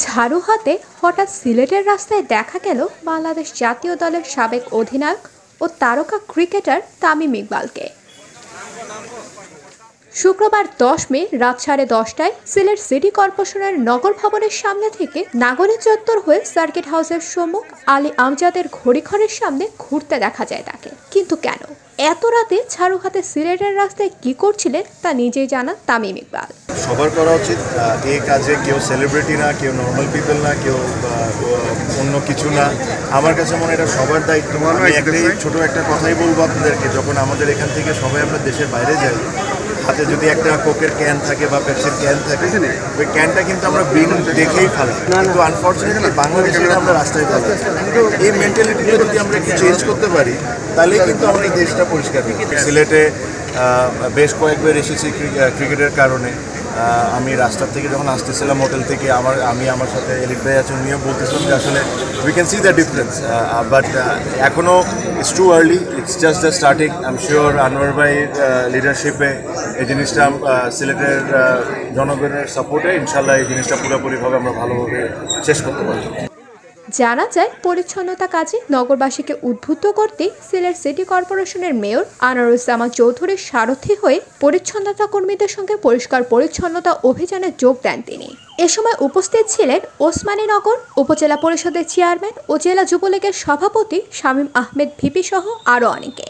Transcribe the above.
ঝাড়ু হাতে হঠাৎ সিলেটের রাস্তায় দেখা গেল বাংলাদেশ জাতীয় দলের সাবেক অধিনায়ক ও তারকা ক্রিকেটার তামিম ইকবালকে। শুক্রবার 10 মে রাত 10:30টায় সিলেট সিটি কর্পোরেশনের নগর ভবনের সামনে থেকে নাগরী চত্বর হয়ে সার্কিট হাউসের সম্মুখ আলী আমজাদের ঘড়িঘরের সামনে ঘুরতে দেখা যায় তাকে। কিন্তু কেন এত রাতে ঝাড়ু হাতে সিলেটের রাস্তায় কি করছিলেন তা নিজেই জানান তামিম ইকবাল। সবার করা উচিত এই কাজে, কেউ সেলিব্রিটি না, কেউ নর্মাল পিপল না, কেউ অন্য কিছু না। আমার কাছে মনে এটা সবার দায়িত্ব। আমি একটাই ছোট একটা কথাই বলবো আপনাদেরকে, যখন আমাদের এখান থেকে সবাই আমরা দেশের বাইরে যাই, হাতে যদি একটা কোকের ক্যান থাকে বা পেপসির ক্যান থাকে, ওই ক্যানটা কিন্তু আমরা বিন দেখেই ফেলি, কিন্তু আনফর্চুনেটলি বাংলাদেশে আমরা রাস্তায় ফেলি। এই মেন্টালিটিটা যদি আমরা একটু চেঞ্জ করতে পারি, তাহলে কিন্তু আমাদের দেশটা পরিষ্কার হবে। সিলেটে বেশ কয়েকবার এসেছি ক্রিকেটের কারণে। আমি রাস্তার থেকে যখন আসতেছিলাম হোটেল থেকে, আমি আমার সাথে এলিট ভাই আছেন, উনিও বলতেছিলাম যে আসলে we can see the difference, but এখনও it's too early, it's just the starting. I am sure Anwar ভাইয়ের লিডারশিপে এই জিনিসটা, সিলেটের জনগণের সাপোর্টে ইনশাল্লাহ এই জিনিসটা পুরোপুরিভাবে আমরা ভালোভাবে শেষ করতে পারব। জানা যায়, পরিচ্ছন্নতা কাজে নগরবাসীকে উদ্বুদ্ধ করতে সিলেট সিটি কর্পোরেশনের মেয়র আনোয়ারুজ্জামান চৌধুরীর সারথি হয়ে পরিচ্ছন্নতা কর্মীদের সঙ্গে পরিষ্কার পরিচ্ছন্নতা অভিযানে যোগ দেন তিনি। এ সময় উপস্থিত ছিলেন ওসমানীনগর উপজেলা পরিষদের চেয়ারম্যান ও জেলা যুবলীগের সভাপতি শামীম আহমেদ ভিপি সহ আরও অনেকে।